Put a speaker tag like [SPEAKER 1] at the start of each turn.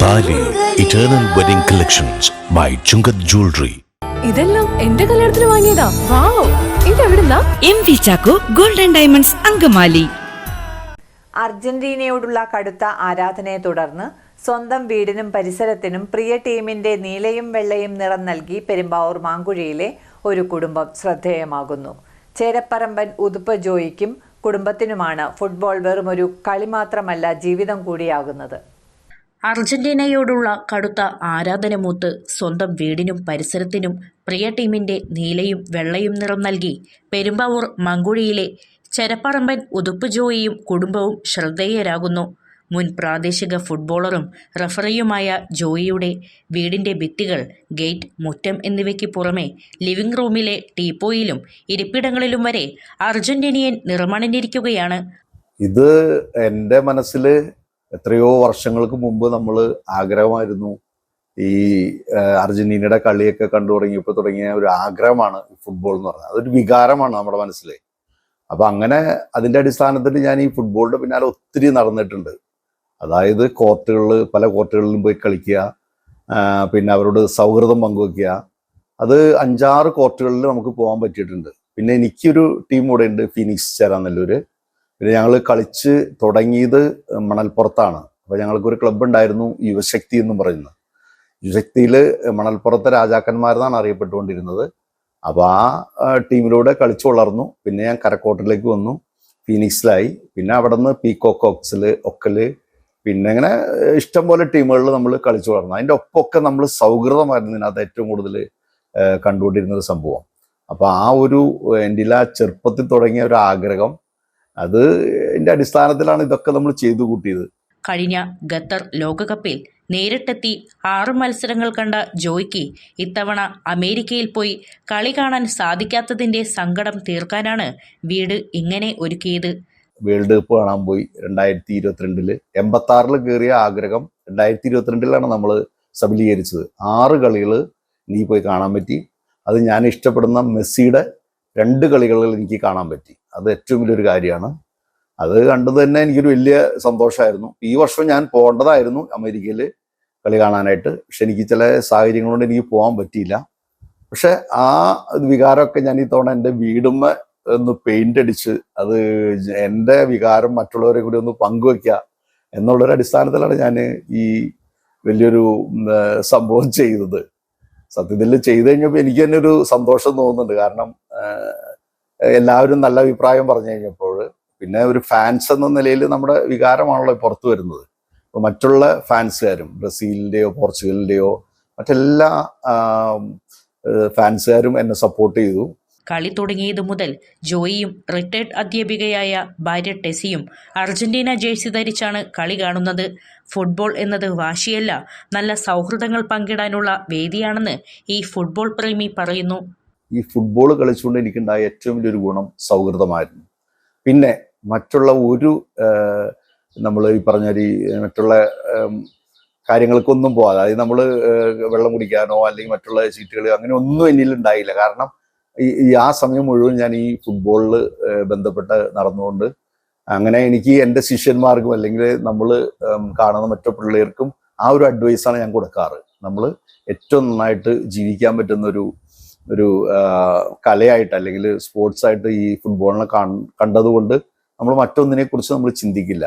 [SPEAKER 1] താലി eternal wedding collections by Chungath jewellery.
[SPEAKER 2] ഇതെല്ലാം എന്റെ കല്യാണത്തിന് വാങ്ങിയതാ. വാവ്, ഇതെവിടുന്നാ?
[SPEAKER 3] MV Chacko golden diamonds Angamaly.
[SPEAKER 4] അർജന്റീനയോടുള്ള കടുത്ത ആരാധനയെ തുടർന്ന് സ്വന്തം വീടിനും പരിസരത്തിനും പ്രിയ ടീമിന്റെ നീലയും വെള്ളയും നിറം നൽകി പെരുമ്പാവൂർ മാങ്കുഴിയിലെ ഒരു കുടുംബം ശ്രദ്ധേയമാകുന്നു. ചേരപ്പറമ്പൻ ഉതുപ്പ് ജോയിക്കും കുടുംബത്തിനുമാണ് ഫുട്ബോൾ വെറുമൊരു കളി മാത്രമല്ല, ജീവിതം കൂടിയാകുന്നത്.
[SPEAKER 5] അർജന്റീനയോടുള്ള കടുത്ത ആരാധന മൂത്ത് സ്വന്തം വീടിനും പരിസരത്തിനും പ്രിയ ടീമിന്റെ നീലയും വെള്ളയും നിറം നൽകി പെരുമ്പാവൂർ മങ്കുഴിയിലെ ചെരപ്പറമ്പൻ ഉതുപ്പ് ജോയിയും കുടുംബവും ശ്രദ്ധേയരാകുന്നു. മുൻ പ്രാദേശിക ഫുട്ബോളറും റഫറിയുമായ ജോയിയുടെ വീടിന്റെ ഭിത്തികൾ, ഗേറ്റ്, മുറ്റം എന്നിവയ്ക്ക് പുറമെ ലിവിംഗ് റൂമിലെ ടീപ്പോയിലും ഇരിപ്പിടങ്ങളിലും വരെ അർജന്റീനിയൻ നിറമണിഞ്ഞിരിക്കുകയാണ്.
[SPEAKER 6] ഇത് എൻ്റെ മനസ്സിൽ എത്രയോ വർഷങ്ങൾക്ക് മുമ്പ് നമ്മൾ ആഗ്രഹമായിരുന്നു. ഈ അർജന്റീനയുടെ കളിയൊക്കെ കണ്ടു തുടങ്ങിയപ്പോൾ തുടങ്ങിയ ഒരു ആഗ്രഹമാണ് ഫുട്ബോൾ എന്ന് പറഞ്ഞത്. അതൊരു വികാരമാണ് നമ്മുടെ മനസ്സിൽ. അപ്പം അങ്ങനെ അതിൻ്റെ അടിസ്ഥാനത്തിൽ ഞാൻ ഈ ഫുട്ബോളിൻ്റെ പിന്നാലെ ഒത്തിരി നടന്നിട്ടുണ്ട്. അതായത് പല കോർട്ടുകളിലും പോയി കളിക്കുക, പിന്നെ അവരോട് സൗഹൃദം പങ്കുവയ്ക്കുക. അത് 5-6 കോർട്ടുകളിൽ നമുക്ക് പോകാൻ പറ്റിയിട്ടുണ്ട്. പിന്നെ എനിക്കൊരു ടീം കൂടെ ഉണ്ട്, ഫീനിക്സ് ചേരാനല്ലൂർ. പിന്നെ ഞങ്ങൾ കളിച്ച് തുടങ്ങിയത് മണൽപ്പുറത്താണ്. അപ്പോൾ ഞങ്ങൾക്കൊരു ക്ലബ്ബ് ഉണ്ടായിരുന്നു, യുവശക്തി എന്നും പറയുന്നത്. യുവശക്തിയിൽ മണൽപ്പുറത്തെ രാജാക്കന്മാരെന്നാണ് അറിയപ്പെട്ടുകൊണ്ടിരുന്നത്. അപ്പോൾ ആ ടീമിലൂടെ കളിച്ചു വളർന്നു. പിന്നെ ഞാൻ കരക്കോട്ടിലേക്ക് വന്നു, ഫീനിക്സിലായി. പിന്നെ അവിടെ നിന്ന് പീക്കോക്കോക്സിൽ, ഒക്കല്, പിന്നെ അങ്ങനെ ഇഷ്ടംപോലെ ടീമുകളിൽ നമ്മൾ കളിച്ചു വളർന്നു. അതിൻ്റെ ഒപ്പമൊക്കെ നമ്മൾ സൗഹൃദമായിരുന്നു ഇതിനകത്ത് ഏറ്റവും കൂടുതൽ കണ്ടുകൊണ്ടിരുന്നൊരു സംഭവം. അപ്പോൾ ആ ഒരു എൻ്റെ ചെറുപ്പത്തിൽ തുടങ്ങിയ ഒരു ആഗ്രഹം, അത് എൻ്റെ അടിസ്ഥാനത്തിലാണ് ഇതൊക്കെ നമ്മൾ ചെയ്തു കൂട്ടിയത്.
[SPEAKER 5] കഴിഞ്ഞ ഖത്തർ ലോകകപ്പിൽ നേരിട്ടെത്തി 6 മത്സരങ്ങൾ കണ്ട ജോയ്ക്ക് ഇത്തവണ അമേരിക്കയിൽ പോയി കളി കാണാൻ സാധിക്കാത്തതിൻ്റെ സങ്കടം തീർക്കാനാണ് വീട് ഇങ്ങനെ ഒരുക്കിയത്.
[SPEAKER 6] വേൾഡ് കപ്പ് കാണാൻ പോയി 2022. 86 കയറിയ ആഗ്രഹം 2022 നമ്മൾ സബലീകരിച്ചത്. 6 കളികൾ എനിക്ക് പോയി കാണാൻ പറ്റി. അത് ഞാൻ ഇഷ്ടപ്പെടുന്ന മെസ്സിയുടെ 2 കളികളിൽ എനിക്ക് കാണാൻ പറ്റി. അത് ഏറ്റവും വലിയൊരു കാര്യമാണ്. അത് കണ്ടത് തന്നെ എനിക്കൊരു വലിയ സന്തോഷമായിരുന്നു. ഈ വർഷം ഞാൻ പോകേണ്ടതായിരുന്നു അമേരിക്കയിൽ കളി കാണാനായിട്ട്. പക്ഷെ എനിക്ക് ചില സാഹചര്യങ്ങൾ കൊണ്ട് എനിക്ക് പോകാൻ പറ്റിയില്ല. പക്ഷെ ആ വികാരമൊക്കെ ഞാൻ ഈ തവണ എൻ്റെ വീടുമ്മ ഒന്ന് പെയിന്റ് അടിച്ച് അത് എൻ്റെ വികാരം മറ്റുള്ളവരെ കൂടി ഒന്ന് പങ്കുവയ്ക്കുക എന്നുള്ളൊരു അടിസ്ഥാനത്തിലാണ് ഞാൻ ഈ വലിയൊരു സംഭവം ചെയ്തത്. സത്യത്തിൽ ചെയ്തു കഴിഞ്ഞപ്പോൾ എനിക്ക് തന്നെ ഒരു സന്തോഷം തോന്നുന്നുണ്ട്. കാരണം എല്ലാവരും നല്ല അഭിപ്രായം പറഞ്ഞു കഴിഞ്ഞപ്പോൾ പിന്നെ ഒരു ഫാൻസ് എന്ന നിലയിൽ നമ്മുടെ വികാരമാണല്ലോ പുറത്തു വരുന്നത്. അപ്പോൾ മറ്റുള്ള ഫാൻസുകാരും, ബ്രസീലിൻ്റെയോ പോർച്ചുഗലിൻ്റെയോ മറ്റെല്ലാ ഫാൻസുകാരും എന്നെ സപ്പോർട്ട് ചെയ്തു.
[SPEAKER 5] കളി തുടങ്ങിയത് മുതൽ ജോയിയും റിട്ടയർഡ് അധ്യാപികയായ ഭാര്യ ടെസിയും അർജന്റീന ജേഴ്സി ധരിച്ചാണ് കളി കാണുന്നത്. ഫുട്ബോൾ എന്നത് വാശിയല്ല, നല്ല സൗഹൃദങ്ങൾ പങ്കിടാനുള്ള വേദിയാണെന്ന് ഈ ഫുട്ബോൾ പ്രേമി പറയുന്നു.
[SPEAKER 6] ഈ ഫുട്ബോൾ കളിച്ചുകൊണ്ട് എനിക്കുണ്ടായ ഏറ്റവും വലിയൊരു ഗുണം സൗഹൃദമായിരുന്നു. പിന്നെ മറ്റുള്ള ഒരു നമ്മൾ ഈ പറഞ്ഞ മറ്റുള്ള കാര്യങ്ങൾക്കൊന്നും പോകാതെ, അതായത് നമ്മൾ വെള്ളം കുടിക്കാനോ അല്ലെങ്കിൽ മറ്റുള്ള ചീറ്റുകൾ അങ്ങനെ ഒന്നും എന്നിൽ ഉണ്ടായില്ല. കാരണം ആ സമയം മുഴുവൻ ഞാൻ ഈ ഫുട്ബോളിൽ ബന്ധപ്പെട്ട് നടന്നുകൊണ്ട് അങ്ങനെ എനിക്ക് എൻ്റെ ശിഷ്യന്മാർക്കും അല്ലെങ്കിൽ നമ്മൾ കാണുന്ന മറ്റു പിള്ളേർക്കും ആ ഒരു അഡ്വൈസാണ് ഞാൻ കൊടുക്കാറ്. നമ്മൾ ഏറ്റവും നന്നായിട്ട് ജീവിക്കാൻ പറ്റുന്ന ഒരു കലയായിട്ട് അല്ലെങ്കിൽ സ്പോർട്സായിട്ട് ഈ ഫുട്ബോളിനെ കണ്ടതുകൊണ്ട് നമ്മൾ മറ്റൊന്നിനെ കുറിച്ച് നമ്മൾ ചിന്തിക്കില്ല.